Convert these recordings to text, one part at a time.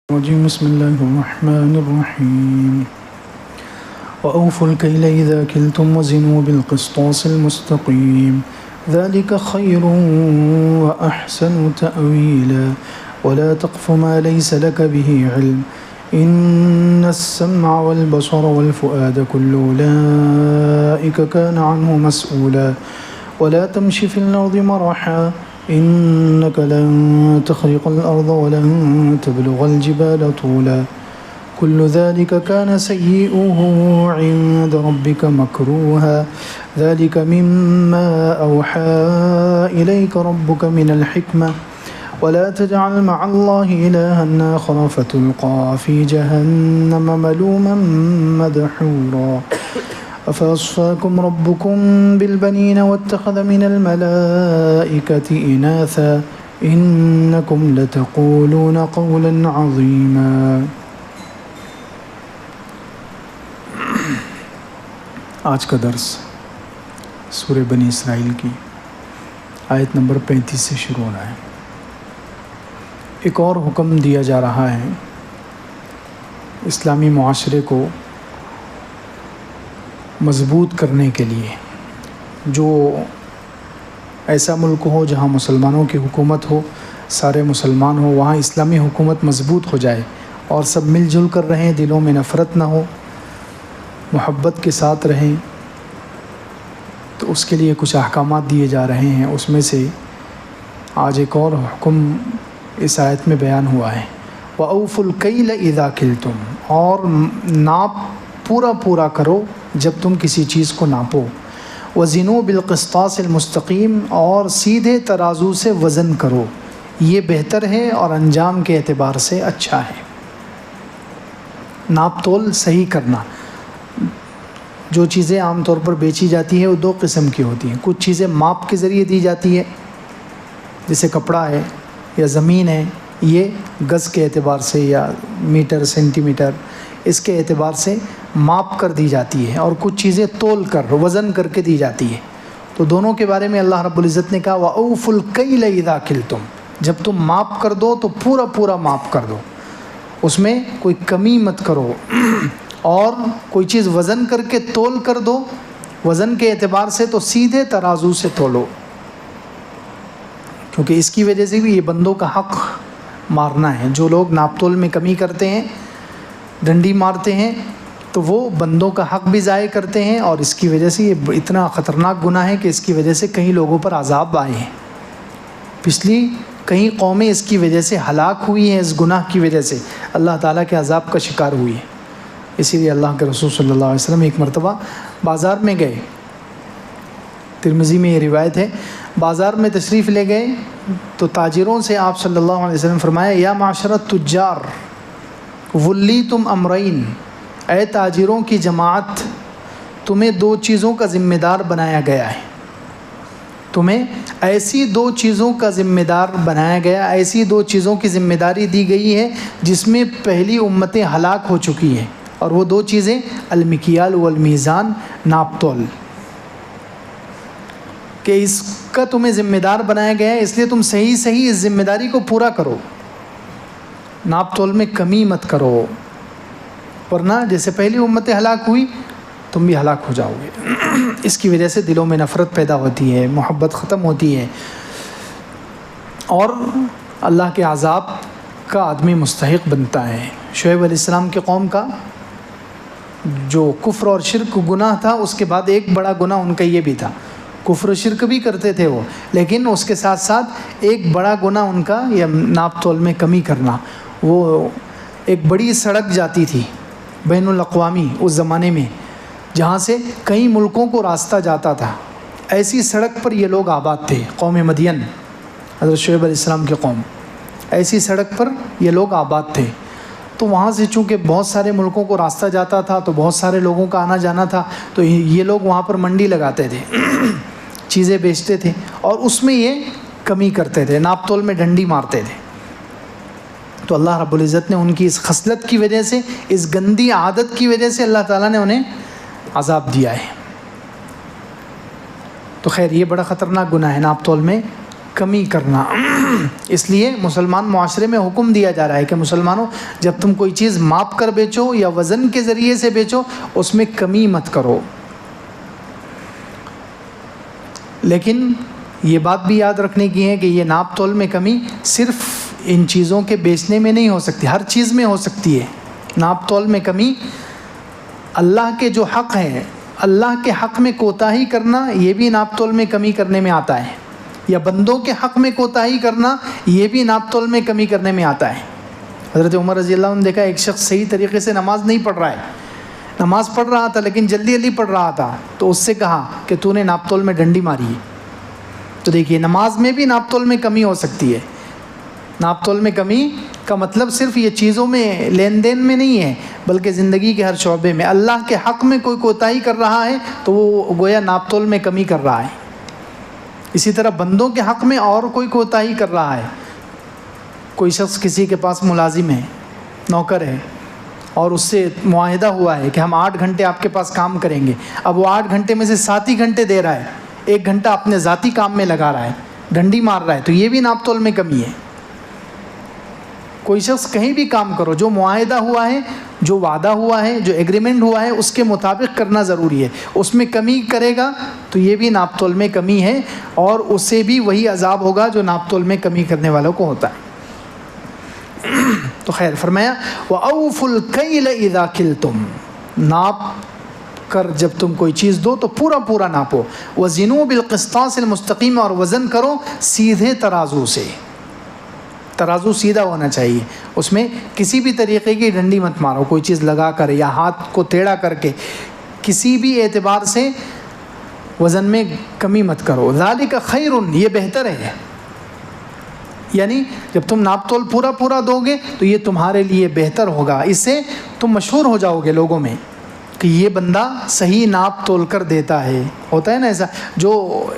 بسم الله الرحمن الرحيم وأوفوا الكيل إذا كلتم وزنوا بالقسطاس المستقيم ذلك خير وأحسن تأويلا ولا تقف ما ليس لك به علم إن السمع والبصر والفؤاد كل أولئك كان عنه مسؤولا ولا تمش في الأرض مرحا إنك لن تخرق الأرض ولن تبلغ الجبال طولا كل ذلك كان سيئه عند ربك مكروها ذلك مما أوحى إليك ربك من الحكمة ولا تجعل مع الله إلها آخر فتلقى في جهنم ملوما مدحورا أفأصفاكم ربكم بالبنين واتخذ من الملائكة إناثا إنكم لتقولون قولا عظيما. آج کا درس سورہ بنی اسرائیل کی آیت نمبر 35 سے شروع ہو رہا ہے. ایک اور حکم دیا جا رہا ہے اسلامی معاشرے کو مضبوط کرنے کے لیے. جو ایسا ملک ہو جہاں مسلمانوں کی حکومت ہو، سارے مسلمان ہو، وہاں اسلامی حکومت مضبوط ہو جائے اور سب مل جل کر رہیں، دلوں میں نفرت نہ ہو، محبت کے ساتھ رہیں. تو اس کے لیے کچھ احکامات دیے جا رہے ہیں. اس میں سے آج ایک اور حکم اس آیت میں بیان ہوا ہے. وَأَوْفُوا الْكَيْلَ إِذَا كِلْتُمْ، اور ناپ پورا کرو جب تم کسی چیز کو ناپو. وَزِنُوا بِالْقِسْطَاسِ الْمُسْتَقِيمِ، اور سیدھے ترازو سے وزن کرو، یہ بہتر ہے اور انجام کے اعتبار سے اچھا ہے. ناپ تول صحیح کرنا. جو چیزیں عام طور پر بیچی جاتی ہیں وہ دو قسم کی ہوتی ہیں. کچھ چیزیں ماپ کے ذریعے دی جاتی ہے، جیسے کپڑا ہے یا زمین ہے، یہ گز کے اعتبار سے یا میٹر سینٹی میٹر اس کے اعتبار سے ماپ کر دی جاتی ہے، اور کچھ چیزیں تول کر وزن کر کے دی جاتی ہے. تو دونوں کے بارے میں اللہ رب العزت نے کہا وَأَوْفُوا الْكَيْلَ إِذَا كِلْتُمْ، جب تم ماپ کر دو تو پورا ماپ کر دو، اس میں کوئی کمی مت کرو. اور کوئی چیز وزن کر کے تول کر دو، وزن کے اعتبار سے تو سیدھے ترازو سے تولو، کیونکہ اس کی وجہ سے بھی یہ بندوں کا حق مارنا ہے. جو لوگ ناپ تول میں کمی کرتے ہیں، ڈنڈی مارتے ہیں، تو وہ بندوں کا حق بھی ضائع کرتے ہیں، اور اس کی وجہ سے یہ اتنا خطرناک گناہ ہے کہ اس کی وجہ سے کئی لوگوں پر عذاب آئے ہیں. پچھلی کئی قومیں اس کی وجہ سے ہلاک ہوئی ہیں، اس گناہ کی وجہ سے اللہ تعالیٰ کے عذاب کا شکار ہوئی ہیں. اسی لیے اللہ کے رسول صلی اللہ علیہ وسلم ایک مرتبہ بازار میں گئے، ترمذی میں یہ روایت ہے، بازار میں تشریف لے گئے تو تاجروں سے آپ صلی اللہ علیہ وسلم فرمایا یا معاشر التجار ولیتم امرین، اے تاجروں کی جماعت، تمہیں دو چیزوں کا ذمہ دار بنایا گیا ہے. تمہیں ایسی دو چیزوں کا ذمہ دار بنایا گیا، ایسی دو چیزوں کی ذمہ داری دی گئی ہے جس میں پہلی امتیں ہلاک ہو چکی ہیں، اور وہ دو چیزیں المکیال والمیزان، ناپ تول، کہ اس کا تمہیں ذمہ دار بنایا گیا ہے، اس لیے تم صحیح اس ذمہ داری کو پورا کرو، ناپ تول میں کمی مت کرو، ورنہ جیسے پہلی امتیں ہلاک ہوئی تم بھی ہلاک ہو جاؤ گے. اس کی وجہ سے دلوں میں نفرت پیدا ہوتی ہے، محبت ختم ہوتی ہے، اور اللہ کے عذاب کا آدمی مستحق بنتا ہے. شعیب علیہ السلام کے قوم کا جو کفر اور شرک گناہ تھا، اس کے بعد ایک بڑا گناہ ان کا یہ بھی تھا. کفر و شرک بھی کرتے تھے وہ، لیکن اس کے ساتھ ایک بڑا گناہ ان کا یہ ناپ تول میں کمی کرنا. وہ ایک بڑی سڑک جاتی تھی بین الاقوامی اس زمانے میں، جہاں سے کئی ملکوں کو راستہ جاتا تھا. ایسی سڑک پر یہ لوگ آباد تھے، قوم مدین، حضرت شعیب علیہ السلام کی قوم، ایسی سڑک پر یہ لوگ آباد تھے. تو وہاں سے چونکہ بہت سارے ملکوں کو راستہ جاتا تھا، تو بہت سارے لوگوں کا آنا جانا تھا، تو یہ لوگ وہاں پر منڈی لگاتے تھے، چیزیں بیچتے تھے، اور اس میں یہ کمی کرتے تھے، ناپ تول میں ڈنڈی مارتے تھے. تو اللہ رب العزت نے ان کی اس خصلت کی وجہ سے، اس گندی عادت کی وجہ سے اللہ تعالیٰ نے انہیں عذاب دیا ہے. تو خیر یہ بڑا خطرناک گناہ ہے، ناپ تول میں کمی کرنا. اس لیے مسلمان معاشرے میں حکم دیا جا رہا ہے کہ مسلمانوں جب تم کوئی چیز ماپ کر بیچو یا وزن کے ذریعے سے بیچو اس میں کمی مت کرو. لیکن یہ بات بھی یاد رکھنے کی ہے کہ یہ ناپ تول میں کمی صرف ان چیزوں کے بیچنے میں نہیں ہو سکتی، ہر چیز میں ہو سکتی ہے. ناپ تول میں کمی اللہ کے جو حق ہیں، اللہ کے حق میں کوتاہی کرنا، یہ بھی ناپ تول میں کمی کرنے میں آتا ہے. یا بندوں کے حق میں کوتاہی کرنا، یہ بھی ناپ تول میں کمی کرنے میں آتا ہے. حضرت عمر رضی اللہ عنہ نے دیکھا ایک شخص صحیح طریقے سے نماز نہیں پڑھ رہا ہے، نماز پڑھ رہا تھا لیکن جلدی جلدی پڑھ رہا تھا، تو اس سے کہا کہ تو نے ناپ تول میں ڈنڈی ماری ہے. تو دیکھیے نماز میں بھی ناپ تول میں کمی ہو سکتی ہے. ناپ تول میں کمی کا مطلب صرف یہ چیزوں میں لین دین میں نہیں ہے، بلکہ زندگی کے ہر شعبے میں. اللہ کے حق میں کوئی کوتاہی کر رہا ہے تو وہ گویا ناپ تول میں کمی کر رہا ہے. اسی طرح بندوں کے حق میں اور کوئی کوتاہی کر رہا ہے. کوئی شخص کسی کے پاس ملازم ہے، نوکر ہے، اور اس سے معاہدہ ہوا ہے کہ ہم 8 گھنٹے آپ کے پاس کام کریں گے. اب وہ 8 گھنٹے میں سے 7 ہی گھنٹے دے رہا ہے، 1 گھنٹہ اپنے ذاتی کام میں لگا رہا ہے، ڈنڈی مار رہا ہے، تو یہ بھی ناپ تول میں کمی ہے. کوئی شخص کہیں بھی کام کرو، جو معاہدہ ہوا ہے، جو وعدہ ہوا ہے، جو ایگریمنٹ ہوا ہے، اس کے مطابق کرنا ضروری ہے. اس میں کمی کرے گا تو یہ بھی ناپ تول میں کمی ہے، اور اسے بھی وہی عذاب ہوگا جو ناپ تول میں کمی کرنے والوں کو ہوتا ہے. تو خیر فرمایا وَأَوْفُوا الْكَيْلَ إِذَا كِلْتُمْ، ناپ کر جب تم کوئی چیز دو تو پورا پورا ناپو. وَزِنُوا بِالْقِسْطَاسِ الْمُسْتَقِيمِ، اور وزن کرو سیدھے ترازو سے. ترازو سیدھا ہونا چاہیے، اس میں کسی بھی طریقے کی ڈنڈی مت مارو، کوئی چیز لگا کر یا ہاتھ کو ٹیڑھا کر کے کسی بھی اعتبار سے وزن میں کمی مت کرو. ذَلِكَ خَيْرٌ، یہ بہتر ہے. یعنی جب تم ناپ تول پورا پورا دو گے تو یہ تمہارے لیے بہتر ہوگا، اس سے تم مشہور ہو جاؤ گے لوگوں میں کہ یہ بندہ صحیح ناپ تول کر دیتا ہے. ہوتا ہے نا ایسا، جو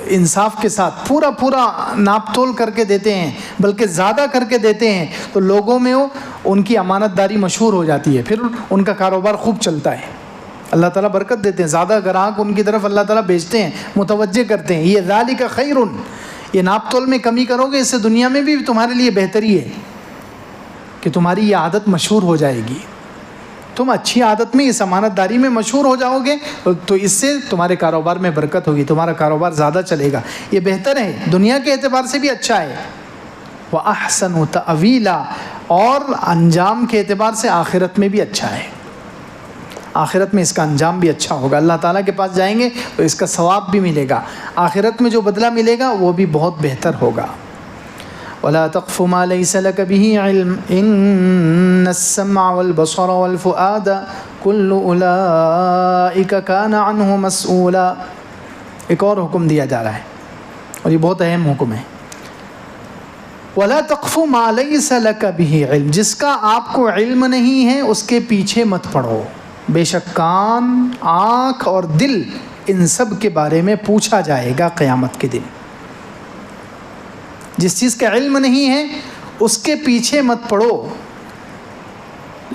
انصاف کے ساتھ پورا پورا ناپ تول کر کے دیتے ہیں، بلکہ زیادہ کر کے دیتے ہیں، تو لوگوں میں ان کی امانت داری مشہور ہو جاتی ہے، پھر ان کا کاروبار خوب چلتا ہے. اللہ تعالیٰ برکت دیتے ہیں، زیادہ گراہک ان کی طرف اللہ تعالیٰ بیچتے ہیں، متوجہ کرتے ہیں. یہ ذالک خیر، یہ ناپ تول میں کمی کرو گے، اس سے دنیا میں بھی تمہارے لیے بہتری ہے کہ تمہاری یہ عادت مشہور ہو جائے گی. تم اچھی عادت میں، اس امانت داری میں مشہور ہو جاؤ گے تو اس سے تمہارے کاروبار میں برکت ہوگی، تمہارا کاروبار زیادہ چلے گا. یہ بہتر ہے، دنیا کے اعتبار سے بھی اچھا ہے. وَأَحْسَنُ تَأْوِيلًا، اور انجام کے اعتبار سے آخرت میں بھی اچھا ہے. آخرت میں اس کا انجام بھی اچھا ہوگا. اللہ تعالیٰ کے پاس جائیں گے تو اس کا ثواب بھی ملے گا، آخرت میں جو بدلہ ملے گا وہ بھی بہت بہتر ہوگا. وَلَا تَقْفُ مَا لَيْسَ لَكَ بِهِ عِلْمٌ إِنَّ السَّمْعَ وَالْبَصَرَ وَالْفُؤَادَ كُلُّ أُولَٰئِكَ كَانَ عَنْهُ مَسْئُولًا. ایک اور حکم دیا جا رہا ہے اور یہ بہت اہم حکم ہے. وَلَا تَقْفُ مَا لَيْسَ لَكَ بِهِ عِلْمٌ، جس کا آپ کو علم نہیں ہے اس کے پیچھے مت پڑو. بے شک کان، آنکھ اور دل، ان سب کے بارے میں پوچھا جائے گا قیامت کے دن. جس چیز کا علم نہیں ہے اس کے پیچھے مت پڑو.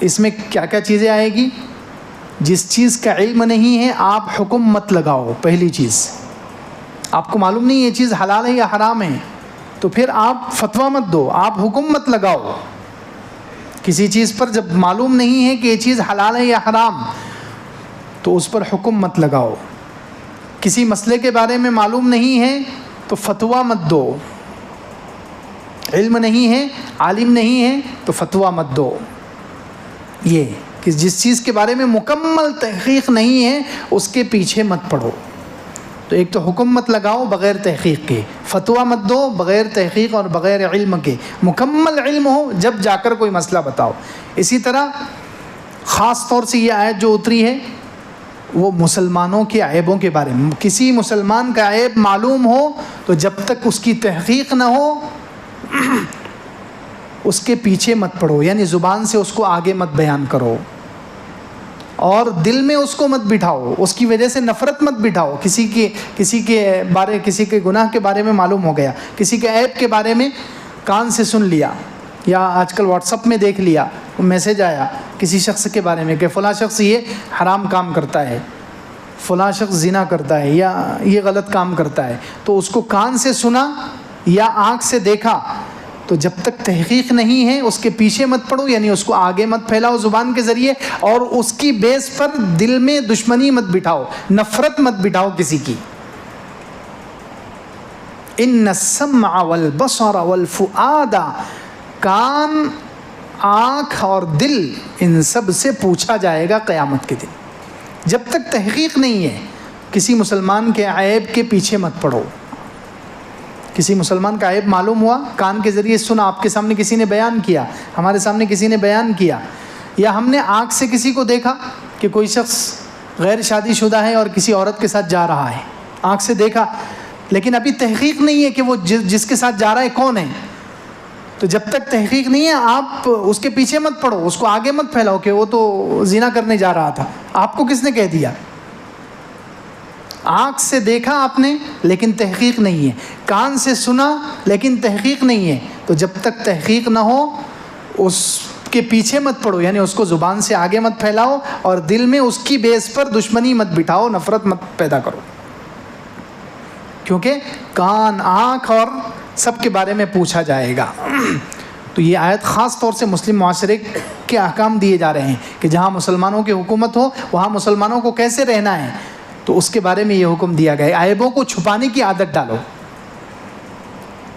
اس میں کیا کیا چیزیں آئے گی؟ جس چیز کا علم نہیں ہے آپ حکم مت لگاؤ. پہلی چیز، آپ کو معلوم نہیں یہ چیز حلال ہے یا حرام ہے تو پھر آپ فتویٰ مت دو، آپ حکم مت لگاؤ. کسی چیز پر جب معلوم نہیں ہے کہ یہ چیز حلال ہے یا حرام تو اس پر حکم مت لگاؤ. کسی مسئلے کے بارے میں معلوم نہیں ہے تو فتویٰ مت دو. علم نہیں ہے، عالم نہیں ہے تو فتویٰ مت دو. یہ کہ جس چیز کے بارے میں مکمل تحقیق نہیں ہے اس کے پیچھے مت پڑو. تو ایک تو حکم مت لگاؤ بغیر تحقیق کے، فتویٰ مت دو بغیر تحقیق اور بغیر علم کے. مکمل علم ہو جب جا کر کوئی مسئلہ بتاؤ. اسی طرح خاص طور سے یہ آیت جو اتری ہے وہ مسلمانوں کے عیبوں کے بارے میں. کسی مسلمان کا عیب معلوم ہو تو جب تک اس کی تحقیق نہ ہو اس کے پیچھے مت پڑو، یعنی زبان سے اس کو آگے مت بیان کرو اور دل میں اس کو مت بٹھاؤ، اس کی وجہ سے نفرت مت بٹھاؤ. کسی کے گناہ کے بارے میں معلوم ہو گیا، کسی کے عیب کے بارے میں کان سے سن لیا یا آج کل واٹس ایپ میں دیکھ لیا، میسج آیا کسی شخص کے بارے میں کہ فلاں شخص یہ حرام کام کرتا ہے، فلاں شخص زنا کرتا ہے یا یہ غلط کام کرتا ہے، تو اس کو کان سے سنا یا آنکھ سے دیکھا تو جب تک تحقیق نہیں ہے اس کے پیچھے مت پڑو، یعنی اس کو آگے مت پھیلاؤ زبان کے ذریعے، اور اس کی بیس پر دل میں دشمنی مت بٹھاؤ، نفرت مت بٹھاؤ کسی کی۔ ان السمع والبصر والفؤاد، کان، آنکھ اور دل، ان سب سے پوچھا جائے گا قیامت کے دن۔ جب تک تحقیق نہیں ہے کسی مسلمان کے عیب کے پیچھے مت پڑو۔ کسی مسلمان کا عیب معلوم ہوا، کان کے ذریعے سنا، آپ کے سامنے کسی نے بیان کیا، ہمارے سامنے کسی نے بیان کیا، یا ہم نے آنکھ سے کسی کو دیکھا کہ کوئی شخص غیر شادی شدہ ہے اور کسی عورت کے ساتھ جا رہا ہے، آنکھ سے دیکھا، لیکن ابھی تحقیق نہیں ہے کہ وہ جس کے ساتھ جا رہا ہے کون ہے، تو جب تک تحقیق نہیں ہے آپ اس کے پیچھے مت پڑو، اس کو آگے مت پھیلاؤ کہ وہ تو زنا کرنے جا رہا تھا۔ آپ کو کس نے کہہ دیا؟ آنکھ سے دیکھا آپ نے لیکن تحقیق نہیں ہے، کان سے سنا لیکن تحقیق نہیں ہے، تو جب تک تحقیق نہ ہو اس کے پیچھے مت پڑو، یعنی اس کو زبان سے آگے مت پھیلاؤ اور دل میں اس کی بیس پر دشمنی مت بٹھاؤ، نفرت مت پیدا کرو، کیونکہ کان، آنکھ اور سب کے بارے میں پوچھا جائے گا۔ تو یہ آیت خاص طور سے مسلم معاشرے کے احکام دیے جا رہے ہیں کہ جہاں مسلمانوں کی حکومت ہو وہاں مسلمانوں کو کیسے رہنا ہے، تو اس کے بارے میں یہ حکم دیا گیا ہے۔ عیبوں کو چھپانے کی عادت ڈالو،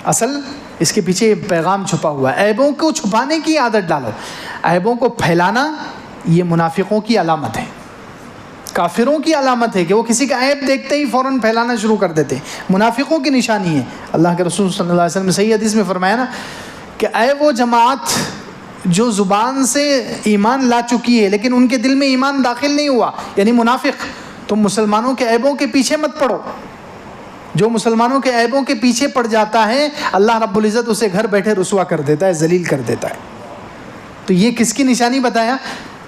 اصل اس کے پیچھے پیغام چھپا ہوا ہے، عیبوں کو چھپانے کی عادت ڈالو۔ عیبوں کو پھیلانا یہ منافقوں کی علامت ہے، کافروں کی علامت ہے کہ وہ کسی کا عیب دیکھتے ہی فوراً پھیلانا شروع کر دیتے ہیں، منافقوں کی نشانی ہے۔ اللہ کے رسول صلی اللہ علیہ وسلم نے صحیح حدیث میں فرمایا نا کہ اے وہ جماعت جو زبان سے ایمان لا چکی ہے لیکن ان کے دل میں ایمان داخل نہیں ہوا، یعنی منافق، تم مسلمانوں کے عیبوں کے پیچھے مت پڑو۔ جو مسلمانوں کے عیبوں کے پیچھے پڑ جاتا ہے اللہ رب العزت اسے گھر بیٹھے رسوا کر دیتا ہے، ذلیل کر دیتا ہے۔ تو یہ کس کی نشانی بتایا؟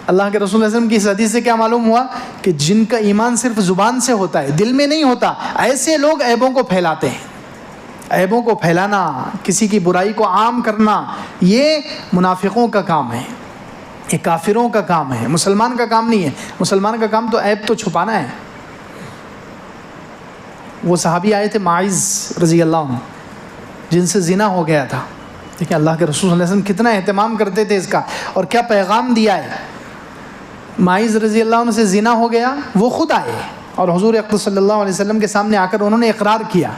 اللہ کے رسول صلی اللہ علیہ وسلم کی اس حدیث سے کیا معلوم ہوا کہ جن کا ایمان صرف زبان سے ہوتا ہے، دل میں نہیں ہوتا، ایسے لوگ عیبوں کو پھیلاتے ہیں۔ عیبوں کو پھیلانا، کسی کی برائی کو عام کرنا، یہ منافقوں کا کام ہے، یہ کافروں کا کام ہے، مسلمان کا کام نہیں ہے۔ مسلمان کا کام تو عیب تو چھپانا ہے۔ وہ صحابی آئے تھے معاذ رضی اللہ عنہ جن سے زنا ہو گیا تھا، دیکھیں اللہ کے رسول صلی اللہ علیہ وسلم کتنا اہتمام کرتے تھے اس کا اور کیا پیغام دیا ہے۔ معاذ رضی اللہ عنہ سے زنا ہو گیا، وہ خود آئے اور حضور اقدس صلی اللہ علیہ وسلم کے سامنے آ کر انہوں نے اقرار کیا۔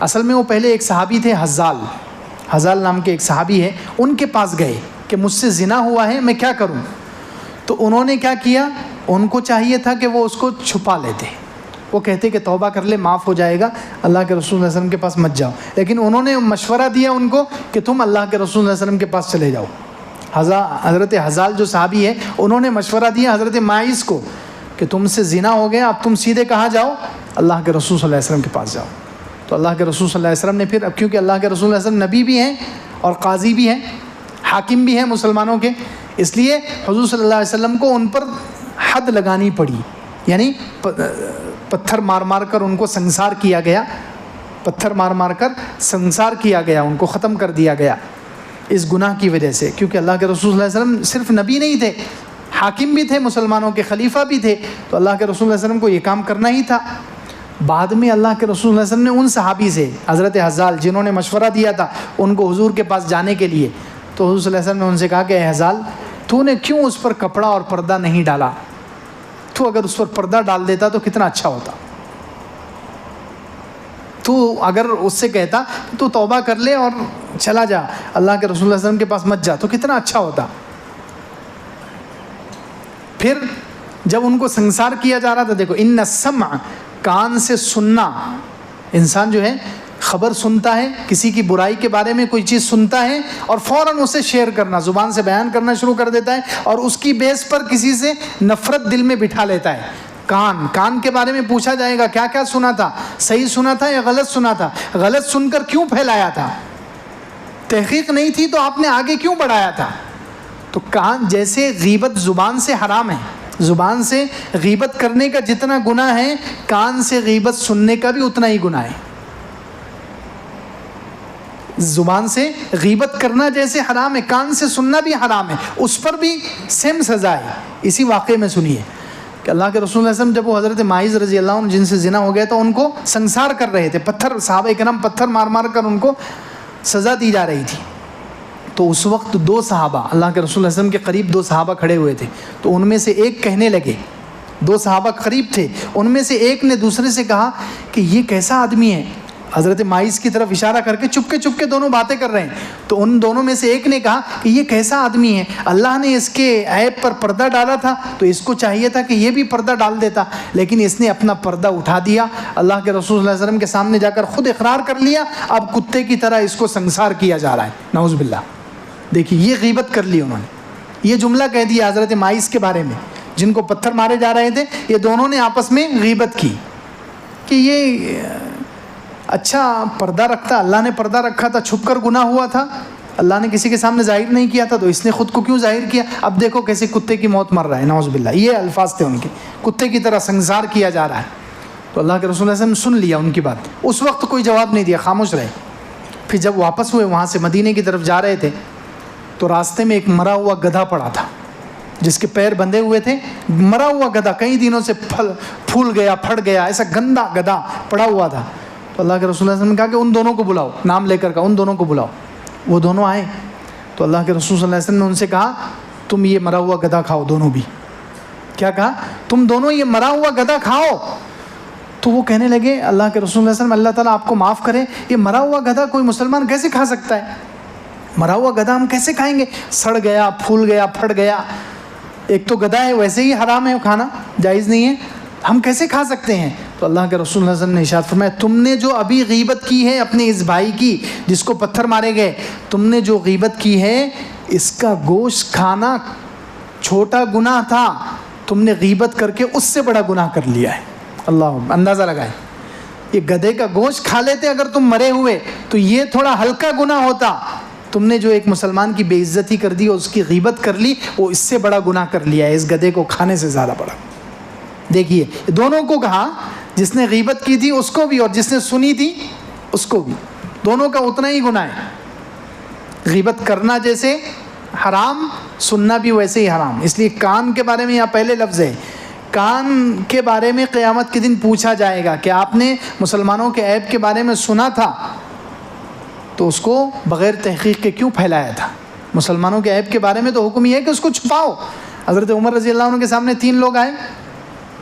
اصل میں وہ پہلے ایک صحابی تھے، حزال نام کے ایک صحابی ہے، ان کے پاس گئے کہ مجھ سے زنا ہوا ہے، میں کیا کروں؟ تو انہوں نے کیا کیا، ان کو چاہیے تھا کہ وہ اس کو چھپا لیتے، وہ کہتے کہ توبہ کر لے معاف ہو جائے گا، اللہ کے رسول صلی اللہ علیہ وسلم کے پاس مت جاؤ، لیکن انہوں نے مشورہ دیا ان کو کہ تم اللہ کے رسول صلی اللہ علیہ وسلم کے پاس چلے جاؤ۔ حضرت حزال جو صحابی ہے انہوں نے مشورہ دیا حضرت معاذ کو کہ تم سے زنا ہو گیا، اب تم سیدھے کہاں جاؤ؟ اللہ کے رسول صلی اللہ علیہ وسلم کے پاس جاؤ۔ تو اللہ کے رسول صلی اللہ علیہ وسلم نے پھر، اب کیونکہ اللہ کے رسول صلی اللہ علیہ وسلم نبی بھی ہیں اور قاضی بھی ہیں، حاکم بھی ہیں مسلمانوں کے، اس لیے حضور صلی اللہ علیہ وسلم کو ان پر حد لگانی پڑی، یعنی پتھر مار مار کر ان کو سنسار کیا گیا، پتھر مار مار کر سنسار کیا گیا، ان کو ختم کر دیا گیا اس گناہ کی وجہ سے، کیونکہ اللہ کے رسول صلی اللہ علیہ وسلم صرف نبی نہیں تھے، حاکم بھی تھے، مسلمانوں کے خلیفہ بھی تھے، تو اللہ کے رسول صلی اللہ علیہ وسلم کو یہ کام کرنا ہی تھا۔ بعد میں اللہ کے رسول صلی اللہ علیہ وسلم نے ان صحابی سے، حضرت حزال جنہوں نے مشورہ دیا تھا ان کو حضور کے پاس جانے کے لیے، تو حضور صلی اللہ علیہ وسلم نے ان سے کہا کہ اے حزال، تو نے کیوں اس پر کپڑا اور پردہ نہیں ڈالا؟ تو اگر اس پر پردہ ڈال دیتا تو کتنا اچھا ہوتا، تو اگر اس سے کہتا تو توبہ کر لے اور چلا جا، اللہ کے رسول صلی اللہ علیہ وسلم کے پاس مت جا، تو کتنا اچھا ہوتا۔ پھر جب ان کو سنسار کیا جا رہا تھا، دیکھو ان السمع، کان سے سننا، انسان جو ہے خبر سنتا ہے، کسی کی برائی کے بارے میں کوئی چیز سنتا ہے اور فوراً اسے شیئر کرنا، زبان سے بیان کرنا شروع کر دیتا ہے اور اس کی بیس پر کسی سے نفرت دل میں بٹھا لیتا ہے۔ کان کے بارے میں پوچھا جائے گا کیا کیا سنا تھا، صحیح سنا تھا یا غلط سنا تھا، غلط سن کر کیوں پھیلایا تھا، تحقیق نہیں تھی تو آپ نے آگے کیوں بڑھایا تھا۔ تو کان جیسے غیبت زبان سے حرام ہے، زبان سے غیبت کرنے کا جتنا گناہ ہے کان سے غیبت سننے کا بھی اتنا ہی گناہ ہے۔ زبان سے غیبت کرنا جیسے حرام ہے، کان سے سننا بھی حرام ہے، اس پر بھی سیم سزا ہے۔ اسی واقعے میں سنیے کہ اللہ کے رسول صلی اللہ علیہ وسلم جب وہ حضرت معاذ رضی اللہ عنہ جن سے زنا ہو گیا تو ان کو سنسار کر رہے تھے، پتھر، صحابہ کرام پتھر مار مار کر ان کو سزا دی جا رہی تھی، تو اس وقت دو صحابہ اللہ کے رسول صلی اللہ علیہ وسلم کے قریب دو صحابہ کھڑے ہوئے تھے. تو ان میں سے ایک کہنے لگے, دو صحابہ قریب تھے, ان میں سے ایک نے دوسرے سے کہا کہ یہ کیسا آدمی ہے. حضرت ماعز کی طرف اشارہ کر کے چپ کے دونوں باتیں کر رہے ہیں. تو ان دونوں میں سے ایک نے کہا کہ یہ کیسا آدمی ہے, اللہ نے اس کے عیب پر پردہ ڈالا تھا تو اس کو چاہیے تھا کہ یہ بھی پردہ ڈال دیتا, لیکن اس نے اپنا پردہ اٹھا دیا, اللہ کے رسول صلی اللہ علیہ وسلم کے سامنے جا کر خود اقرار کر لیا, اب کتے کی طرح اس کو سنسار کیا جا رہا ہے. نعوذ باللہ. دیکھیے یہ غیبت کر لی انہوں نے, یہ جملہ کہہ دیا حضرت ماعز کے بارے میں, جن کو پتھر مارے جا رہے تھے. یہ دونوں نے آپس میں غیبت کی کہ یہ اچھا پردہ رکھتا, اللہ نے پردہ رکھا تھا, چھپ کر گناہ ہوا تھا, اللہ نے کسی کے سامنے ظاہر نہیں کیا تھا, تو اس نے خود کو کیوں ظاہر کیا, اب دیکھو کیسے کتے کی موت مر رہا ہے. نعوذ باللہ. یہ الفاظ تھے ان کے, کتے کی طرح سنسار کیا جا رہا ہے. تو اللہ کے رسول صلی اللہ علیہ وسلم سن لیا ان کی بات, اس وقت کوئی جواب نہیں دیا, خاموش رہے. پھر جب واپس ہوئے وہاں سے مدینے کی طرف جا رہے تھے تو راستے میں ایک مرا ہوا گدھا پڑا تھا, جس کے پیر بندھے ہوئے تھے. مرا ہوا گدھا, کئی دنوں سے پھول گیا, پھٹ گیا, ایسا گندا گدھا پڑا ہوا تھا. تو اللہ کے رسول صلی اللہ علیہ وسلم نے کہا کہ ان دونوں کو بلاؤ, نام لے کر کہا ان دونوں کو بلاؤ. وہ دونوں آئے تو اللہ کے رسول صلی اللہ علیہ وسلم نے ان سے کہا تم یہ مرا ہوا گدھا کھاؤ دونوں بھی. کیا کہا, تم دونوں یہ مرا ہوا گدھا کھاؤ. تو وہ کہنے لگے اللہ کے رسول صلی اللہ علیہ وسلم اللہ تعالیٰ آپ کو معاف کرے, یہ مرا ہوا گدھا کوئی مسلمان کیسے کھا سکتا ہے, مرا ہوا گدھا ہم کیسے کھائیں گے, سڑ گیا, پھول گیا, پھٹ گیا. ایک تو گدھا ہے, ویسے ہی حرام ہے کھانا, جائز نہیں ہے, ہم کیسے کھا سکتے ہیں. تو اللہ کے رسول صلی اللہ علیہ وسلم نے ارشاد فرمایا تم نے جو ابھی غیبت کی ہے اپنے اس بھائی کی جس کو پتھر مارے گئے, تم نے جو غیبت کی ہے اس کا گوشت کھانا چھوٹا گناہ تھا, تم نے غیبت کر کے اس سے بڑا گناہ کر لیا ہے. اللہ اندازہ لگائے, یہ گدھے کا گوشت کھا لیتے اگر تم مرے ہوئے تو یہ تھوڑا ہلکا گناہ ہوتا, تم نے جو ایک مسلمان کی بے عزتی کر دی اور اس کی غیبت کر لی, وہ اس سے بڑا گناہ کر لیا ہے, اس گدھے کو کھانے سے زیادہ بڑا. دیکھیے دونوں کو کہا, جس نے غیبت کی تھی اس کو بھی اور جس نے سنی تھی اس کو بھی, دونوں کا اتنا ہی گناہ ہے. غیبت کرنا جیسے حرام, سننا بھی ویسے ہی حرام. اس لیے کان کے بارے میں یہاں پہلے لفظ ہے, کان کے بارے میں قیامت کے دن پوچھا جائے گا کہ آپ نے مسلمانوں کے عیب کے بارے میں سنا تھا تو اس کو بغیر تحقیق کے کیوں پھیلایا تھا. مسلمانوں کے عیب کے بارے میں تو حکم یہ ہے کہ اس کو چھپاؤ. حضرت عمر رضی اللہ عنہ کے سامنے 3 لوگ آئے,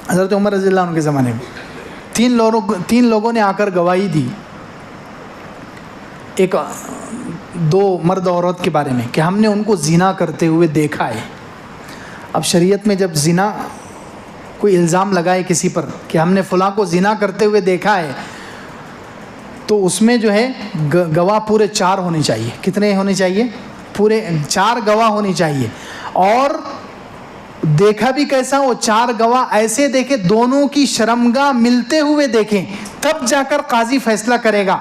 حضرت عمر رضی اللہ عنہ کے زمانے میں 3 لوگوں نے آ کر گواہی دی, ایک 2 مرد عورت کے بارے میں کہ ہم نے ان کو زنا کرتے ہوئے دیکھا ہے. اب شریعت میں جب زنا کوئی الزام لگائے کسی پر کہ ہم نے فلاں کو زنا کرتے ہوئے دیکھا ہے, تو اس میں جو ہے گواہ پورے 4 ہونے چاہیے. کتنے ہونے چاہیے, پورے 4 گواہ ہونے چاہیے. اور دیکھا بھی کیسا, وہ 4 گواہ ایسے دیکھے دونوں کی شرمگاہ ملتے ہوئے دیکھیں, تب جا کر قاضی فیصلہ کرے گا.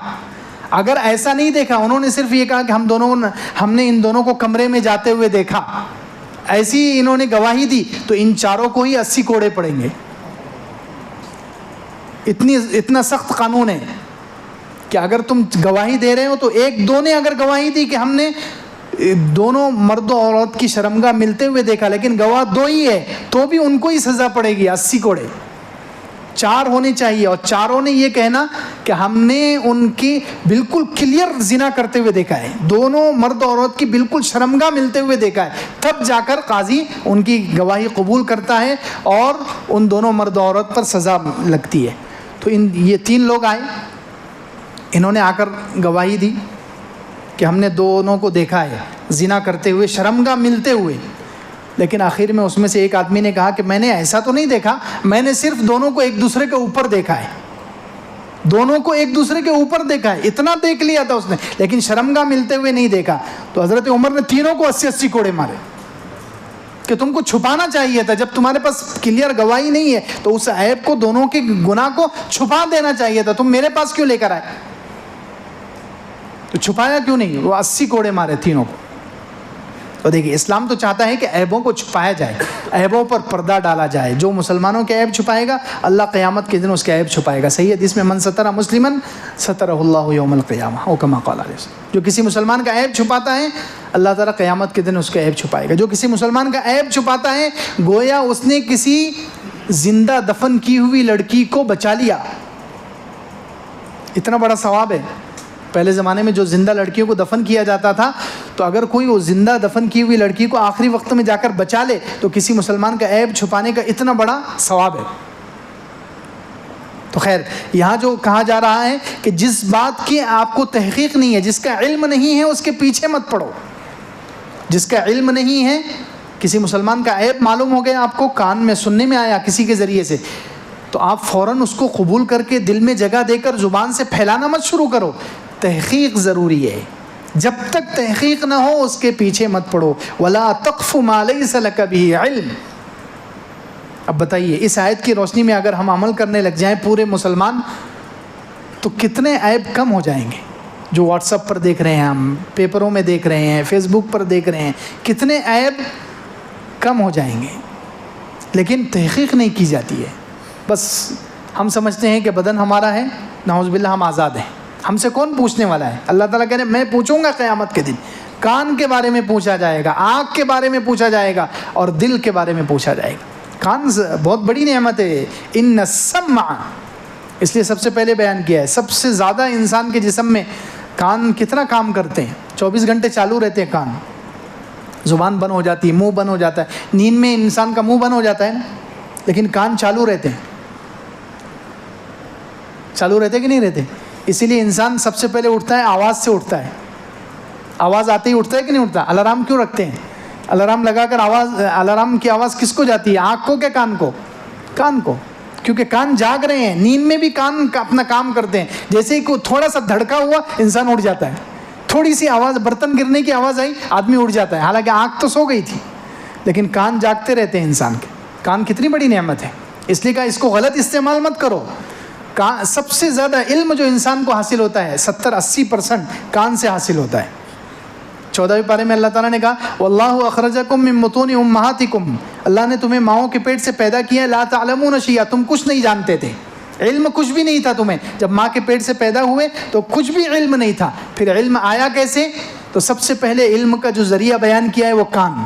اگر ایسا نہیں دیکھا, انہوں نے صرف یہ کہا کہ ہم نے ان دونوں کو کمرے میں جاتے ہوئے دیکھا, ایسی انہوں نے گواہی دی, تو ان 4 کو ہی 80 کوڑے پڑیں گے. اتنا سخت قانون ہے کہ اگر تم گواہی دے رہے ہو تو 1-2 نے اگر گواہی دی کہ ہم نے دونوں مرد و عورت کی شرمگاہ ملتے ہوئے دیکھا, لیکن گواہ 2 ہی ہے, تو بھی ان کو ہی سزا پڑے گی 80 کوڑے. 4 ہونے چاہیے, اور 4 نے یہ کہنا کہ ہم نے ان کی بالکل کلیئر زنا کرتے ہوئے دیکھا ہے, دونوں مرد و عورت کی بالکل شرمگاہ ملتے ہوئے دیکھا ہے, تب جا کر قاضی ان کی گواہی قبول کرتا ہے اور ان دونوں مرد و عورت پر سزا لگتی ہے. تو یہ 3 لوگ آئے, انہوں نے آ کر گواہی دی کہ ہم نے دونوں کو دیکھا ہے زنا کرتے ہوئے, شرمگاہ ملتے ہوئے. لیکن آخر میں اس میں سے ایک آدمی نے کہا کہ میں نے ایسا تو نہیں دیکھا, میں نے صرف دونوں کو ایک دوسرے کے اوپر دیکھا ہے, دونوں کو ایک دوسرے کے اوپر دیکھا ہے, اتنا دیکھ لیا تھا اس نے, لیکن شرمگاہ ملتے ہوئے نہیں دیکھا. تو حضرت عمر نے تینوں کو 80 کوڑے مارے کہ تم کو چھپانا چاہیے تھا, جب تمہارے پاس کلیئر گواہی نہیں ہے تو اس عیب کو, دونوں کے گناہ کو چھپا دینا چاہیے تھا, تم میرے پاس کیوں لے کر آئے, تو چھپایا کیوں نہیں. وہ 80 کوڑے مارے تینوں کو. تو دیکھیے اسلام تو چاہتا ہے کہ عیبوں کو چھپایا جائے, عیبوں پر پردہ ڈالا جائے. جو مسلمانوں کے عیب چھپائے گا اللہ قیامت کے دن اس کے عیب چھپائے گا. صحیح حدیث میں من ستر مسلمن سترہ اللہ یوم القیامہ, او کما قال علیہ السلام. جو کسی مسلمان کا عیب چھپاتا ہے اللہ تعالیٰ قیامت کے دن اس کا عیب چھپائے گا. جو کسی مسلمان کا عیب چھپاتا ہے گویا اس نے کسی زندہ دفن کی ہوئی لڑکی کو بچا لیا. اتنا بڑا ثواب ہے. پہلے زمانے میں جو زندہ لڑکیوں کو دفن کیا جاتا تھا تو اگر کوئی وہ زندہ دفن کی ہوئی لڑکی کو آخری وقت میں جا کر بچا لے تو کسی مسلمان کا عیب چھپانے کا اتنا بڑا ثواب ہے۔ تو خیر یہاں جو کہا جا رہا ہے کہ جس بات کی آپ کو تحقیق نہیں ہے، جس کا علم نہیں ہے، اس کے پیچھے مت پڑو۔ جس کا علم نہیں ہے، کسی مسلمان کا عیب معلوم ہو گیا آپ کو، کان میں سننے میں آیا کسی کے ذریعے سے، تو آپ فوراً اس کو قبول کر کے دل میں جگہ دے کر زبان سے پھیلانا مت شروع کرو۔ تحقیق ضروری ہے، جب تک تحقیق نہ ہو اس کے پیچھے مت پڑو۔ وَلَا تَقْفُ مَا لَيْسَ لَكَ بِهِ علم۔ اب بتائیے اس آیت کی روشنی میں اگر ہم عمل کرنے لگ جائیں پورے مسلمان، تو کتنے عیب کم ہو جائیں گے جو واٹس ایپ پر دیکھ رہے ہیں، ہم پیپروں میں دیکھ رہے ہیں، فیس بک پر دیکھ رہے ہیں، کتنے عیب کم ہو جائیں گے۔ لیکن تحقیق نہیں کی جاتی ہے، بس ہم سمجھتے ہیں کہ بدن ہمارا ہے، نعوذ باللہ ہم آزاد ہیں، ہم سے کون پوچھنے والا ہے؟ اللہ تعالیٰ کہہ رہے ہیں میں پوچھوں گا قیامت کے دن، کان کے بارے میں پوچھا جائے گا، آنکھ کے بارے میں پوچھا جائے گا، اور دل کے بارے میں پوچھا جائے گا۔ کان بہت بڑی نعمت ہے، ان السمع، اس لیے سب سے پہلے بیان کیا ہے سب سے زیادہ انسان کے جسم میں کان کتنا کام کرتے ہیں، 24 گھنٹے چالو رہتے ہیں کان، زبان بند ہو جاتی ہے، منہ بند ہو جاتا ہے، نیند میں انسان کا منہ بند ہو جاتا ہے نا، لیکن کان چالو رہتے ہیں، چالو رہتے کہ نہیں رہتے؟ اسی لیے انسان سب سے پہلے اٹھتا ہے آواز سے اٹھتا ہے، آواز آتے ہی اٹھتا ہے کہ نہیں اٹھتا؟ الارم کیوں رکھتے ہیں؟ الارم لگا کر الارم کی آواز کس کو جاتی ہے؟ آنکھ کو کہ کان کو؟ کان کو، کیونکہ کان جاگ رہے ہیں، نیند میں بھی کان اپنا کام کرتے ہیں، جیسے ہی کوئی تھوڑا سا دھڑکا ہوا انسان اٹھ جاتا ہے، تھوڑی سی آواز برتن گرنے کی آواز آئی آدمی اٹھ جاتا ہے، حالانکہ آنکھ تو سو گئی تھی، لیکن کان جاگتے رہتے ہیں انسان کے۔ کان کتنی بڑی نعمت ہے، اس لیے کہا اس کو غلط استعمال مت کرو۔ سب سے زیادہ علم جو انسان کو حاصل ہوتا ہے 70-80% کان سے حاصل ہوتا ہے۔ 14ویں پارے میں اللہ تعالیٰ نے کہا وَاللَّهُ أَخْرَجَكُم مِّن بُطُونِ أُمَّهَاتِكُم، اللہ نے تمہیں ماؤں کے پیٹ سے پیدا کیا، لا تعلمون شیئا، تم کچھ نہیں جانتے تھے، علم کچھ بھی نہیں تھا تمہیں، جب ماں کے پیٹ سے پیدا ہوئے تو کچھ بھی علم نہیں تھا، پھر علم آیا کیسے؟ تو سب سے پہلے علم کا جو ذریعہ بیان کیا ہے وہ کان،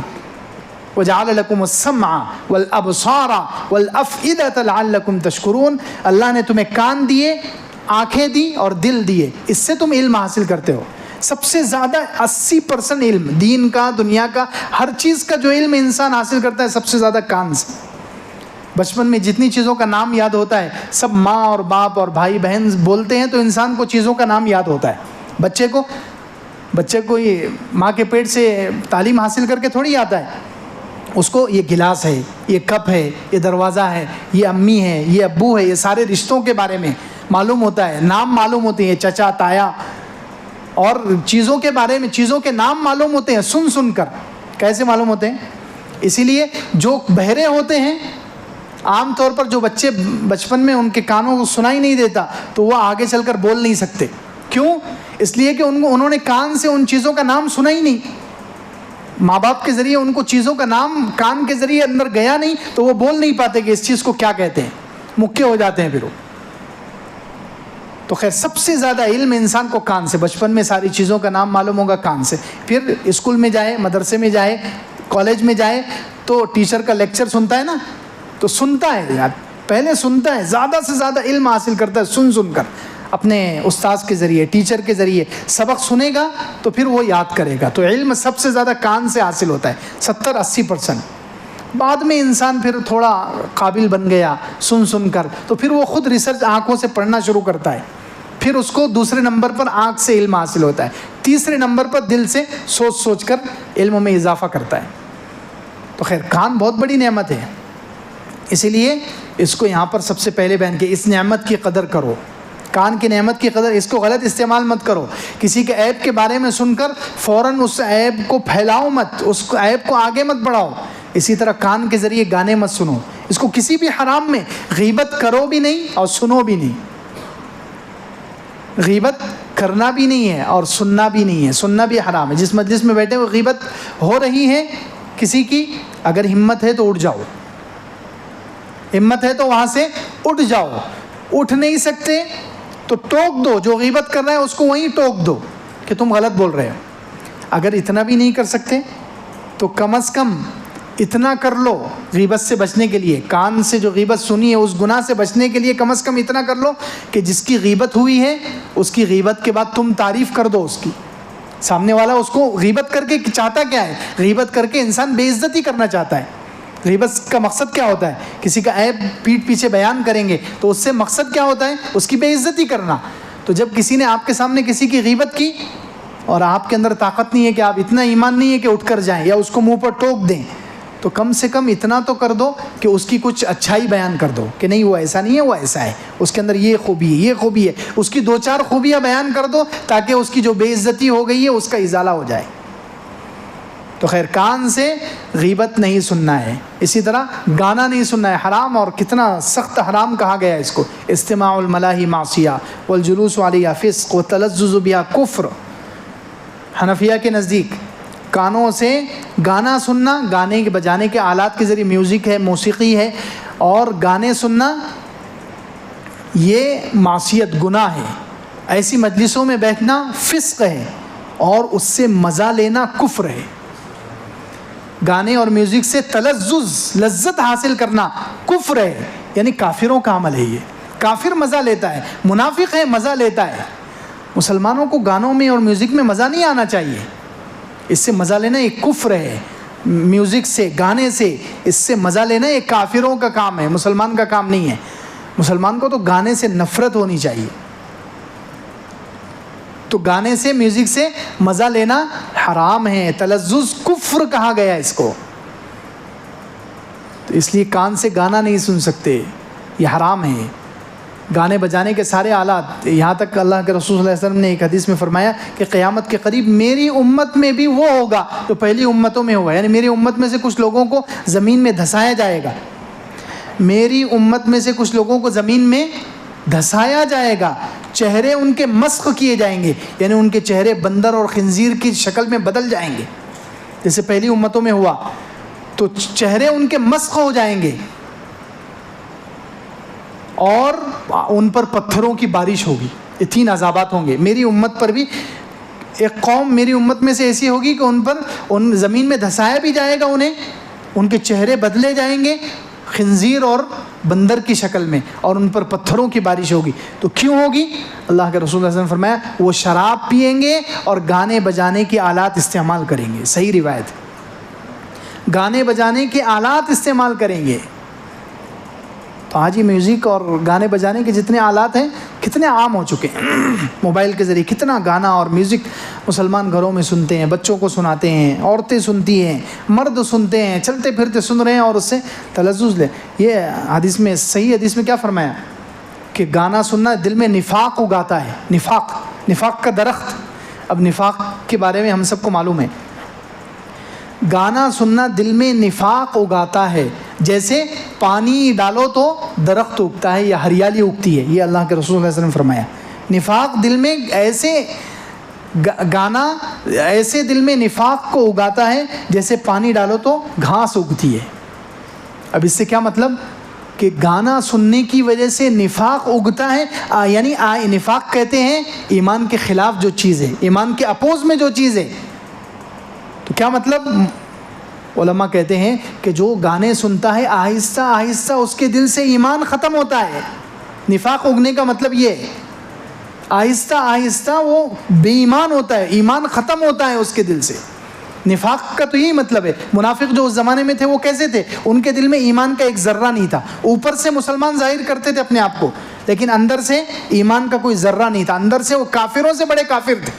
وَجَعَلَ لَكُمُ السَّمْعَ وَالْأَبْصَارَ وَالْأَفْئِدَةَ لَعَلَّكُمْ تَشْكُرُونَ، اللہ نے تمہیں کان دیے، آنکھیں دی اور دل دیے، اس سے تم علم حاصل کرتے ہو۔ سب سے زیادہ 80% علم دین کا، دنیا کا، ہر چیز کا جو علم انسان حاصل کرتا ہے سب سے زیادہ کان سے۔ بچپن میں جتنی چیزوں کا نام یاد ہوتا ہے سب ماں اور باپ اور بھائی بہن بولتے ہیں تو انسان کو چیزوں کا نام یاد ہوتا ہے۔ بچے کو یہ ماں کے پیٹ سے تعلیم حاصل کر کے تھوڑی آتا ہے، اس کو یہ گلاس ہے، یہ کپ ہے، یہ دروازہ ہے، یہ امی ہے، یہ ابو ہے، یہ سارے رشتوں کے بارے میں معلوم ہوتا ہے، نام معلوم ہوتے ہیں، چچا تایا، اور چیزوں کے بارے میں چیزوں کے نام معلوم ہوتے ہیں سن کر۔ کیسے معلوم ہوتے ہیں؟ اسی لیے جو بہرے ہوتے ہیں عام طور پر جو بچے بچپن میں ان کے کانوں کو سنائی نہیں دیتا تو وہ آگے چل کر بول نہیں سکتے، کیوں؟ اس لیے کہ انہوں نے کان سے ان چیزوں کا نام سنا ہی نہیں، ماں باپ کے ذریعے ان کو چیزوں کا نام کان کے ذریعے اندر گیا نہیں تو وہ بول نہیں پاتے کہ اس چیز کو کیا کہتے ہیں، مکے ہو جاتے ہیں پھر وہ۔ تو خیر سب سے زیادہ علم انسان کو کان سے، بچپن میں ساری چیزوں کا نام معلوم ہوگا کان سے، پھر اسکول میں جائے، مدرسے میں جائے، کالج میں جائے تو ٹیچر کا لیکچر سنتا ہے نا، تو سنتا ہے یار، پہلے سنتا ہے، زیادہ سے زیادہ علم حاصل کرتا ہے سن کر، اپنے استاذ کے ذریعے، ٹیچر کے ذریعے سبق سنے گا تو پھر وہ یاد کرے گا۔ تو علم سب سے زیادہ کان سے حاصل ہوتا ہے 70-80%۔ بعد میں انسان پھر تھوڑا قابل بن گیا سن کر تو پھر وہ خود ریسرچ آنکھوں سے پڑھنا شروع کرتا ہے، پھر اس کو دوسرے نمبر پر آنکھ سے علم حاصل ہوتا ہے، تیسرے نمبر پر دل سے سوچ کر علم میں اضافہ کرتا ہے۔ تو خیر کان بہت بڑی نعمت ہے، اسی لیے اس کو یہاں پر سب سے پہلے بیان کیا، اس نعمت کی قدر کرو، کان کی نعمت کی قدر، اس کو غلط استعمال مت کرو، کسی کے عیب کے بارے میں سن کر فوراً اس عیب کو پھیلاؤ مت، اس عیب کو آگے مت بڑھاؤ۔ اسی طرح کان کے ذریعے گانے مت سنو، اس کو کسی بھی حرام میں غیبت کرو بھی نہیں اور سنو بھی نہیں، غیبت کرنا بھی نہیں ہے اور سننا بھی نہیں ہے، سننا بھی حرام ہے۔ جس مجلس میں بیٹھے ہوئے غیبت ہو رہی ہے کسی کی، اگر ہمت ہے تو اٹھ جاؤ، ہمت ہے تو وہاں سے اٹھ جاؤ، اٹھ نہیں سکتے تو ٹوک دو، جو غیبت کر رہا ہے اس کو وہیں ٹوک دو کہ تم غلط بول رہے ہو۔ اگر اتنا بھی نہیں کر سکتے تو کم از کم اتنا کر لو غیبت سے بچنے کے لیے، کان سے جو غیبت سنی ہے اس گناہ سے بچنے کے لیے کم از کم اتنا کر لو کہ جس کی غیبت ہوئی ہے اس کی غیبت کے بعد تم تعریف کر دو اس کی، سامنے والا اس کو غیبت کر کے چاہتا کیا ہے؟ غیبت کر کے انسان بے عزتی کرنا چاہتا ہے. غیبت کا مقصد کیا ہوتا ہے؟ کسی کا عیب پیٹھ پیچھے بیان کریں گے تو اس سے مقصد کیا ہوتا ہے؟ اس کی بے عزتی کرنا. تو جب کسی نے آپ کے سامنے کسی کی غیبت کی اور آپ کے اندر طاقت نہیں ہے کہ آپ اتنا ایمان نہیں ہے کہ اٹھ کر جائیں یا اس کو منہ پر ٹوک دیں, تو کم سے کم اتنا تو کر دو کہ اس کی کچھ اچھائی بیان کر دو کہ نہیں وہ ایسا نہیں ہے, وہ ایسا ہے, اس کے اندر یہ خوبی ہے, یہ خوبی ہے. اس کی 2-4 خوبیاں بیان کر دو تاکہ اس کی جو بے عزتی ہو گئی ہے اس کا ازالہ ہو جائے. تو خیر, کان سے غیبت نہیں سننا ہے. اسی طرح گانا نہیں سننا ہے, حرام, اور کتنا سخت حرام کہا گیا ہے اس کو. استماع الملاہی معصیہ والجلوس علیہا فسق والتلذذ بہا کفر. حنفیہ کے نزدیک کانوں سے گانا سننا, گانے کے بجانے کے آلات کے ذریعے, میوزک ہے, موسیقی ہے, اور گانے سننا یہ معصیت, گناہ ہے. ایسی مجلسوں میں بیٹھنا فسق ہے, اور اس سے مزہ لینا کفر ہے. گانے اور میوزک سے تلذذ, لذت حاصل کرنا کفر ہے, یعنی کافروں کا عمل ہے. یہ کافر مزہ لیتا ہے, منافق ہے مزہ لیتا ہے. مسلمانوں کو گانوں میں اور میوزک میں مزہ نہیں آنا چاہیے. اس سے مزہ لینا ایک کفر ہے. میوزک سے, گانے سے, اس سے مزہ لینا ایک کافروں کا کام ہے, مسلمان کا کام نہیں ہے. مسلمان کو تو گانے سے نفرت ہونی چاہیے. تو گانے سے, میوزک سے مزہ لینا حرام ہے. تلذذ کفر کہا گیا اس کو. تو اس لیے کان سے گانا نہیں سن سکتے, یہ حرام ہے. گانے بجانے کے سارے آلات, یہاں تک اللہ کے رسول صلی اللہ علیہ وسلم نے ایک حدیث میں فرمایا کہ قیامت کے قریب میری امت میں بھی وہ ہوگا جو پہلی امتوں میں ہوا. یعنی میری امت میں سے کچھ لوگوں کو زمین میں دھسایا جائے گا. میری امت میں سے کچھ لوگوں کو زمین میں دھسایا جائے گا. چہرے ان کے مسخ کیے جائیں گے, یعنی ان کے چہرے بندر اور خنزیر کی شکل میں بدل جائیں گے جیسے پہلی امتوں میں ہوا. تو چہرے ان کے مسخ ہو جائیں گے, اور ان پر پتھروں کی بارش ہوگی. یہ 3 عذابات ہوں گے. میری امت پر بھی ایک قوم میری امت میں سے ایسی ہوگی کہ ان زمین میں دھسایا بھی جائے گا انہیں, ان کے چہرے بدلے جائیں گے خنزیر اور بندر کی شکل میں, اور ان پر پتھروں کی بارش ہوگی. تو کیوں ہوگی؟ اللہ کے رسول صلی اللہ علیہ وسلم نے فرمایا وہ شراب پیئیں گے اور گانے بجانے کے آلات استعمال کریں گے. صحیح روایت, گانے بجانے کے آلات استعمال کریں گے. تو آج یہ میوزک اور گانے بجانے کے جتنے آلات ہیں کتنے عام ہو چکے ہیں. موبائل کے ذریعے کتنا گانا اور میوزک مسلمان گھروں میں سنتے ہیں, بچوں کو سناتے ہیں, عورتیں سنتی ہیں, مرد سنتے ہیں, چلتے پھرتے سن رہے ہیں اور اس سے تلذذ لے. یہ حدیث میں, صحیح حدیث میں کیا فرمایا کہ گانا سننا دل میں نفاق اگاتا ہے. نفاق کا درخت. اب نفاق کے بارے میں ہم سب کو معلوم ہے. گانا سننا دل میں نفاق اگاتا ہے. جیسے پانی ڈالو تو درخت اگتا ہے یا ہریالی اگتی ہے. یہ اللہ کے رسول صلی اللہ علیہ وسلم نے فرمایا. نفاق دل میں گانا ایسے دل میں نفاق کو اگاتا ہے جیسے پانی ڈالو تو گھاس اگتی ہے. اب اس سے کیا مطلب کہ گانا سننے کی وجہ سے نفاق اگتا ہے. یعنی نفاق کہتے ہیں ایمان کے خلاف جو چیز ہے, ایمان کے اپوز میں جو چیز ہے. تو کیا مطلب؟ علماء کہتے ہیں کہ جو گانے سنتا ہے آہستہ آہستہ اس کے دل سے ایمان ختم ہوتا ہے. نفاق اگنے کا مطلب یہ ہے, آہستہ آہستہ وہ بے ایمان ہوتا ہے, ایمان ختم ہوتا ہے اس کے دل سے. نفاق کا تو یہی مطلب ہے. منافق جو اس زمانے میں تھے وہ کیسے تھے؟ ان کے دل میں ایمان کا ایک ذرہ نہیں تھا. اوپر سے مسلمان ظاہر کرتے تھے اپنے آپ کو, لیکن اندر سے ایمان کا کوئی ذرہ نہیں تھا. اندر سے وہ کافروں سے بڑے کافر تھے.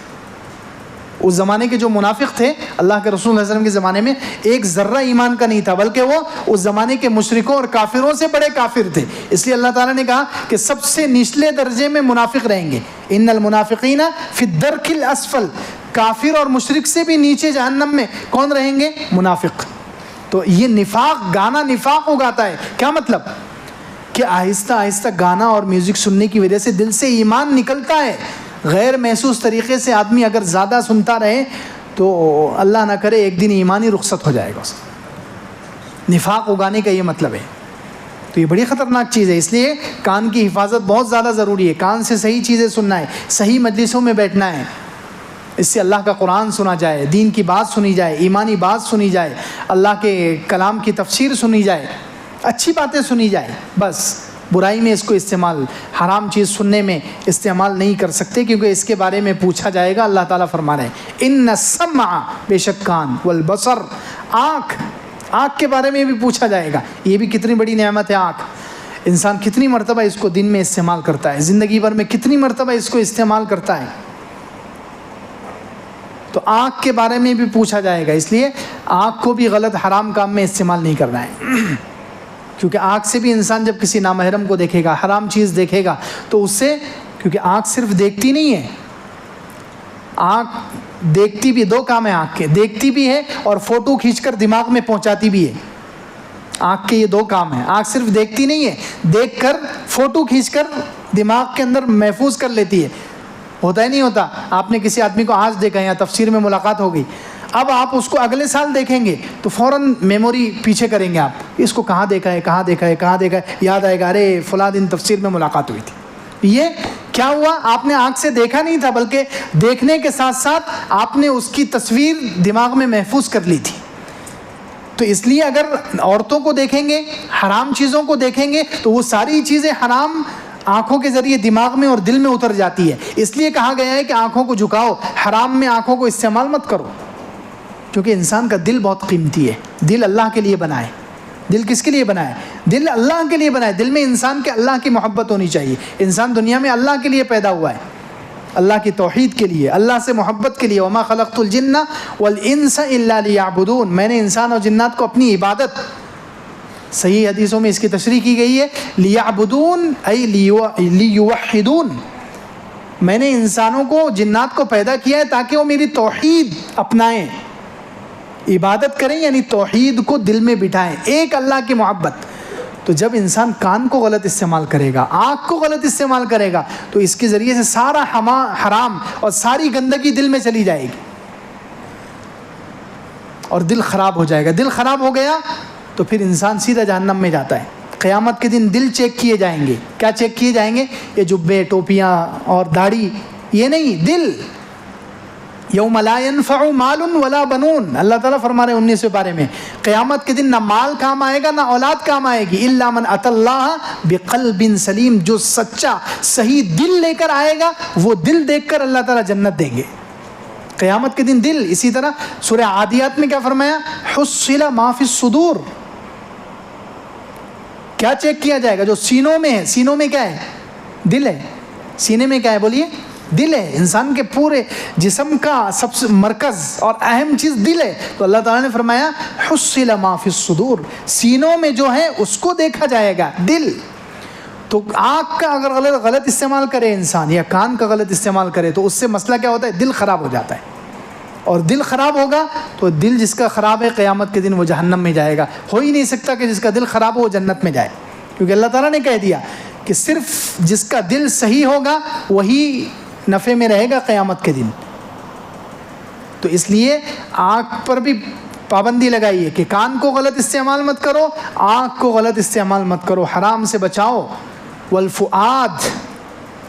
اس زمانے کے جو منافق تھے اللہ کے رسول صلی اللہ علیہ وسلم کے زمانے میں ایک ذرہ ایمان کا نہیں تھا, بلکہ وہ اس زمانے کے مشرکوں اور کافروں سے بڑے کافر تھے. اس لیے اللہ تعالیٰ نے کہا کہ سب سے نچلے درجے میں منافق رہیں گے. ان المنافقین فی الدرک الاسفل. کافر اور مشرک سے بھی نیچے جہنم میں کون رہیں گے؟ منافق. تو یہ نفاق, گانا نفاق اگاتا ہے. کیا مطلب کہ آہستہ آہستہ گانا اور میوزک سننے کی وجہ سے دل سے ایمان نکلتا ہے. غیر محسوس طریقے سے آدمی اگر زیادہ سنتا رہے تو اللہ نہ کرے ایک دن ایمانی رخصت ہو جائے گا اس کا. نفاق اگانے کا یہ مطلب ہے. تو یہ بڑی خطرناک چیز ہے. اس لیے کان کی حفاظت بہت زیادہ ضروری ہے. کان سے صحیح چیزیں سننا ہے, صحیح مجلسوں میں بیٹھنا ہے. اس سے اللہ کا قرآن سنا جائے, دین کی بات سنی جائے, ایمانی بات سنی جائے, اللہ کے کلام کی تفسیر سنی جائے, اچھی باتیں سنی جائے. بس برائی میں اس کو استعمال، حرام چیز سننے میں استعمال نہیں کر سکتے، کیونکہ اس کے بارے میں پوچھا جائے گا۔ اللہ تعالیٰ فرما رہے ہیں ان السمع، بے شک کان، والبصر، آنکھ کے بارے میں بھی پوچھا جائے گا۔ یہ بھی کتنی بڑی نعمت ہے آنکھ، انسان کتنی مرتبہ اس کو دن میں استعمال کرتا ہے، زندگی بھر میں کتنی مرتبہ اس کو استعمال کرتا ہے۔ تو آنکھ کے بارے میں بھی پوچھا جائے گا، اس لیے آنکھ کو بھی غلط حرام کام میں استعمال نہیں کرنا ہے، کیونکہ آنکھ سے بھی انسان جب کسی نامحرم کو دیکھے گا، حرام چیز دیکھے گا، تو اس سے، کیونکہ آنکھ صرف دیکھتی نہیں ہے، آنکھ دیکھتی بھی، دو کام ہے آنکھ کے، دیکھتی بھی ہے اور فوٹو کھینچ کر دماغ میں پہنچاتی بھی ہے۔ آنکھ کے یہ دو کام ہیں، آنکھ صرف دیکھتی نہیں ہے، دیکھ کر فوٹو کھینچ کر دماغ کے اندر محفوظ کر لیتی ہے۔ ہوتا ہی نہیں ہوتا، آپ نے کسی آدمی کو آج دیکھا یا تفسیر میں ملاقات ہو گئی، اب آپ اس کو اگلے سال دیکھیں گے تو فوراً میموری پیچھے کریں گے، آپ اس کو کہاں دیکھا ہے، کہاں دیکھا ہے، کہاں دیکھا ہے، یاد آئے گا، ارے فلاں دن تفسیر میں ملاقات ہوئی تھی۔ یہ کیا ہوا؟ آپ نے آنکھ سے دیکھا نہیں تھا، بلکہ دیکھنے کے ساتھ ساتھ آپ نے اس کی تصویر دماغ میں محفوظ کر لی تھی۔ تو اس لیے اگر عورتوں کو دیکھیں گے، حرام چیزوں کو دیکھیں گے، تو وہ ساری چیزیں حرام آنکھوں کے ذریعے دماغ میں اور دل میں اتر جاتی ہے۔ اس لیے کہا گیا ہے کہ آنکھوں کو جھکاؤ، حرام میں آنکھوں کو استعمال مت کرو، کیونکہ انسان کا دل بہت قیمتی ہے۔ دل اللہ کے لیے بنا ہے۔ دل کس کے لیے بنا ہے؟ دل اللہ کے لیے بنا ہے۔ دل میں انسان کے اللہ کی محبت ہونی چاہیے۔ انسان دنیا میں اللہ کے لیے پیدا ہوا ہے، اللہ کی توحید کے لیے، اللہ سے محبت کے لیے۔ وما خلقت الجن والانس الا لیعبدون، میں نے انسان اور جنات کو اپنی عبادت، صحیح حدیثوں میں اس کی تشریح کی گئی ہے، لیعبدون ای لیوحدون، میں نے انسانوں کو، جنات کو پیدا کیا ہے تاکہ وہ میری توحید اپنائیں، عبادت کریں، یعنی توحید کو دل میں بٹھائیں، ایک اللہ کی محبت۔ تو جب انسان کان کو غلط استعمال کرے گا، آنکھ کو غلط استعمال کرے گا، تو اس کے ذریعے سے سارا حرام اور ساری گندگی دل میں چلی جائے گی اور دل خراب ہو جائے گا۔ دل خراب ہو گیا تو پھر انسان سیدھا جہنم میں جاتا ہے۔ قیامت کے دن دل چیک کیے جائیں گے۔ کیا چیک کیے جائیں گے؟ یہ جبے، ٹوپیاں اور داڑھی، یہ نہیں، دل۔ یوم لا ينفع مال ولا بنون، اللہ تعالیٰ فرما رہے ہیں 19ویں پارے میں، قیامت کے دن نہ مال کام آئے گا، نہ اولاد کام آئے گی، الا من اتى اللہ بقلب سلیم، جو سچا صحیح دل لے کر آئے گا، وہ دل دیکھ کر اللہ تعالیٰ جنت دیں گے قیامت کے دن، دل۔ اسی طرح سورہ عادیات میں کیا فرمایا؟ حصل ما فی الصدور، کیا چیک کیا جائے گا؟ جو سینوں میں ہے۔ سینوں میں کیا ہے؟ دل ہے۔ سینے میں کیا ہے بولیے؟ دل ہے۔ انسان کے پورے جسم کا سب سے مرکز اور اہم چیز دل ہے۔ تو اللہ تعالیٰ نے فرمایا حصل ما فی الصدور، سینوں میں جو ہے اس کو دیکھا جائے گا، دل۔ تو آنکھ کا اگر غلط استعمال کرے انسان، یا کان کا غلط استعمال کرے، تو اس سے مسئلہ کیا ہوتا ہے؟ دل خراب ہو جاتا ہے، اور دل خراب ہوگا تو دل جس کا خراب ہے قیامت کے دن وہ جہنم میں جائے گا۔ ہو ہی نہیں سکتا کہ جس کا دل خراب ہو وہ جنت میں جائے، کیونکہ اللہ تعالیٰ نے کہہ دیا کہ صرف جس کا دل صحیح ہوگا وہی نفع میں رہے گا قیامت کے دن۔ تو اس لیے آنکھ پر بھی پابندی لگائیے کہ کان کو غلط استعمال مت کرو، آنکھ کو غلط استعمال مت کرو، حرام سے بچاؤ۔ والفؤاد،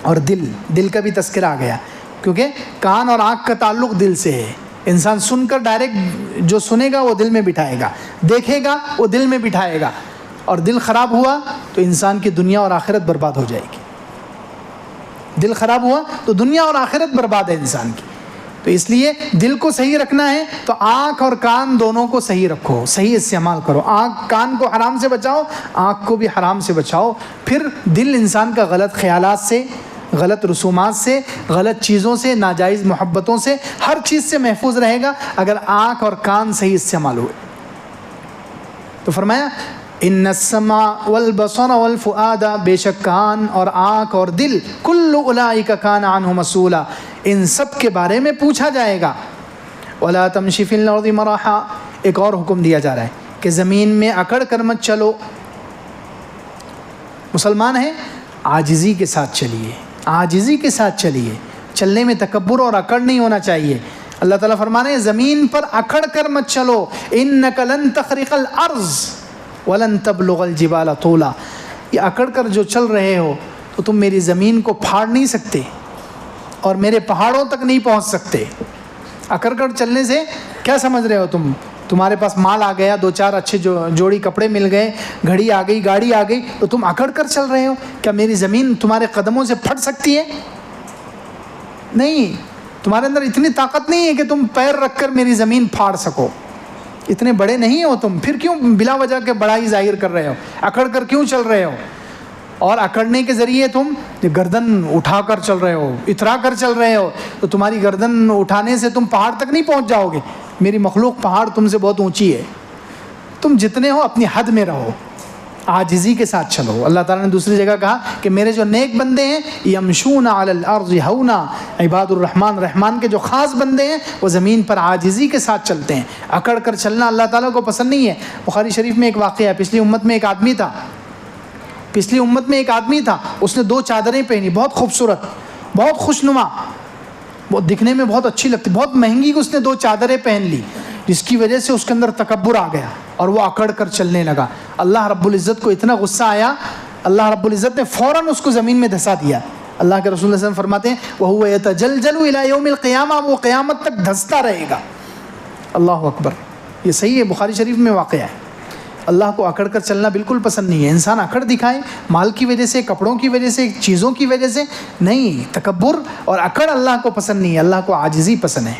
اور دل کا بھی تذکرہ آ گیا، کیونکہ کان اور آنکھ کا تعلق دل سے ہے۔ انسان سن کر ڈائریکٹ جو سنے گا وہ دل میں بٹھائے گا، دیکھے گا وہ دل میں بٹھائے گا، اور دل خراب ہوا تو انسان کی دنیا اور آخرت برباد ہو جائے گی۔ دل خراب ہوا تو دنیا اور آخرت برباد ہے انسان کی۔ تو اس لیے دل کو صحیح رکھنا ہے تو آنکھ اور کان دونوں کو صحیح رکھو، صحیح استعمال کرو۔ کان کو حرام سے بچاؤ، آنکھ کو بھی حرام سے بچاؤ۔ پھر دل انسان کا غلط خیالات سے، غلط رسومات سے، غلط چیزوں سے، ناجائز محبتوں سے، ہر چیز سے محفوظ رہے گا اگر آنکھ اور کان صحیح استعمال ہوئے۔ تو فرمایا ان السمع والبصر والفؤاد، بے شک کان اور آنکھ اور دل، کل اولئک کان عنہ مسئولا، ان سب کے بارے میں پوچھا جائے گا۔ ولا تمشی فی الارض مرحا، ایک اور حکم دیا جا رہا ہے کہ زمین میں اکڑ کر مت چلو۔ مسلمان ہیں، عاجزی کے ساتھ چلیے، عاجزی کے ساتھ چلیے، چلنے میں تکبر اور اکڑ نہیں ہونا چاہیے۔ اللہ تعالیٰ فرما رہے ہیں زمین پر اکڑ کر مت چلو، انک لن تخرق الارض ولن تبلغ الجبال طولا، یہ اکڑ کر جو چل رہے ہو تو تم میری زمین کو پھاڑ نہیں سکتے اور میرے پہاڑوں تک نہیں پہنچ سکتے۔ اکڑ کر چلنے سے کیا سمجھ رہے ہو تمہارے پاس مال آ گیا, 2-4 اچھے جوڑی کپڑے مل گئے, گھڑی آ گئی, گاڑی آ گئی, تو تم اکڑ کر چل رہے ہو. کیا میری زمین تمہارے قدموں سے پھٹ سکتی ہے؟ نہیں. تمہارے اندر اتنی طاقت نہیں ہے کہ تم پیر رکھ کر میری زمین پھاڑ سکو. اتنے بڑے نہیں ہو تم, پھر کیوں بلا وجہ کے بڑائی ظاہر کر رہے ہو؟ اکڑ کر کیوں چل رہے ہو؟ اور اکڑنے کے ذریعے تم گردن اٹھا کر چل رہے ہو, اترا کر چل رہے ہو, تو تمہاری گردن اٹھانے سے تم پہاڑ تک نہیں پہنچ جاؤ گے. میری مخلوق پہاڑ تم سے بہت اونچی ہے. تم جتنے ہو اپنی حد میں رہو, عاجزی کے ساتھ چلو. اللہ تعالیٰ نے دوسری جگہ کہا کہ میرے جو نیک بندے ہیں, یمشون علی الارض ہونا, عباد الرحمن, رحمان کے جو خاص بندے ہیں وہ زمین پر عاجزی کے ساتھ چلتے ہیں. اکڑ کر چلنا اللہ تعالیٰ کو پسند نہیں ہے. بخاری شریف میں ایک واقعہ ہے, پچھلی امت میں ایک آدمی تھا, اس نے 2 چادریں پہنی, بہت خوبصورت, بہت خوشنما, بہت دکھنے میں بہت اچھی لگتی, بہت مہنگی. اس نے 2 چادریں پہن لی, جس کی وجہ سے اس کے اندر تکبر آ گیا اور وہ اکڑ کر چلنے لگا. اللہ رب العزت کو اتنا غصہ آیا, اللہ رب العزت نے فوراً اس کو زمین میں دھسا دیا. اللہ کے رسول صلی اللہ علیہ وسلم فرماتے ہیں وَهُوَ يَتَجَلْجَلُ إِلَى يَوْمِ الْقِيَامَةِ, وہ قیامت تک دھستا رہے گا. اللہ اکبر. یہ صحیح ہے, بخاری شریف میں واقعہ ہے. اللہ کو اکڑ کر چلنا بالکل پسند نہیں ہے. انسان اکڑ دکھائے مال کی وجہ سے, کپڑوں کی وجہ سے, چیزوں کی وجہ سے نہیں. تکبر اور اکڑ اللہ کو پسند نہیں ہے. اللہ کو عاجزی پسند ہے.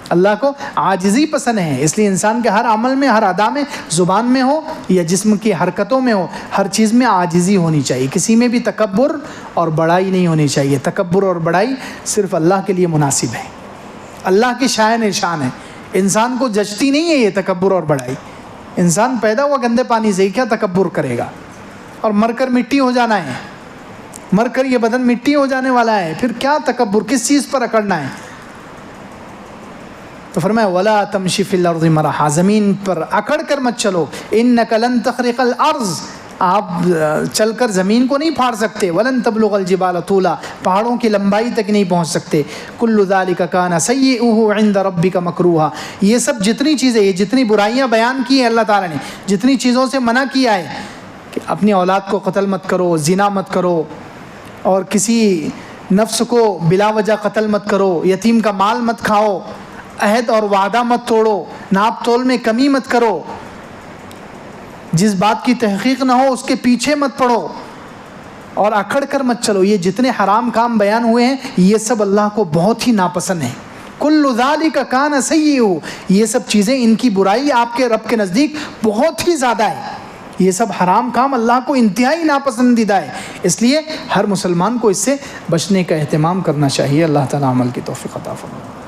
اللہ کو عاجزی پسند ہے. اس لیے انسان کے ہر عمل میں, ہر ادا میں, زبان میں ہو یا جسم کی حرکتوں میں ہو, ہر چیز میں عاجزی ہونی چاہیے. کسی میں بھی تکبر اور بڑائی نہیں ہونی چاہیے. تکبر اور بڑائی صرف اللہ کے لیے مناسب ہے, اللہ کی شان ہے. انسان کو جچتی نہیں ہے یہ تکبر اور بڑائی. انسان پیدا ہوا گندے پانی سے ہی, کیا تکبر کرے گا؟ اور مر کر مٹی ہو جانا ہے, مر کر یہ بدن مٹی ہو جانے والا ہے, پھر کیا تکبر, کس چیز پر اکڑنا ہے؟ تو فرمایا وَلَا تَمْشِ فِي الْأَرْضِ مَرَحًا, زمین پر اکڑ کر مت چلو. إِنَّكَ لَن تَخْرِقَ الْأَرْضِ, آپ چل کر زمین کو نہیں پھاڑ سکتے. وَلَن تَبْلُغَ الْجِبَالَ طُولًا, پہاڑوں کی لمبائی تک نہیں پہنچ سکتے. كُلُّ ذَلِكَ كَانَ سَيِّئُهُ عِنْدَ رَبِّكَ مَكْرُوهًا, یہ سب جتنی چیزیں, یہ جتنی برائیاں بیان کی ہیں اللہ تعالیٰ نے, جتنی چیزوں سے منع کیا ہے کہ اپنی اولاد کو قتل مت کرو, زنا مت کرو, اور کسی نفس کو بلا وجہ قتل مت کرو, یتیم کا مال مت کھاؤ, عہد اور وعدہ مت توڑو, ناپ تول میں کمی مت کرو, جس بات کی تحقیق نہ ہو اس کے پیچھے مت پڑو, اور اکڑ کر مت چلو. یہ جتنے حرام کام بیان ہوئے ہیں یہ سب اللہ کو بہت ہی ناپسند ہیں. کل ذالک کان سیئہ, یہ سب چیزیں, ان کی برائی آپ کے رب کے نزدیک بہت ہی زیادہ ہے. یہ سب حرام کام اللہ کو انتہائی ناپسندیدہ ہے. اس لیے ہر مسلمان کو اس سے بچنے کا اہتمام کرنا چاہیے. اللہ تعالیٰ عمل کی توفیق عطا فرمائے.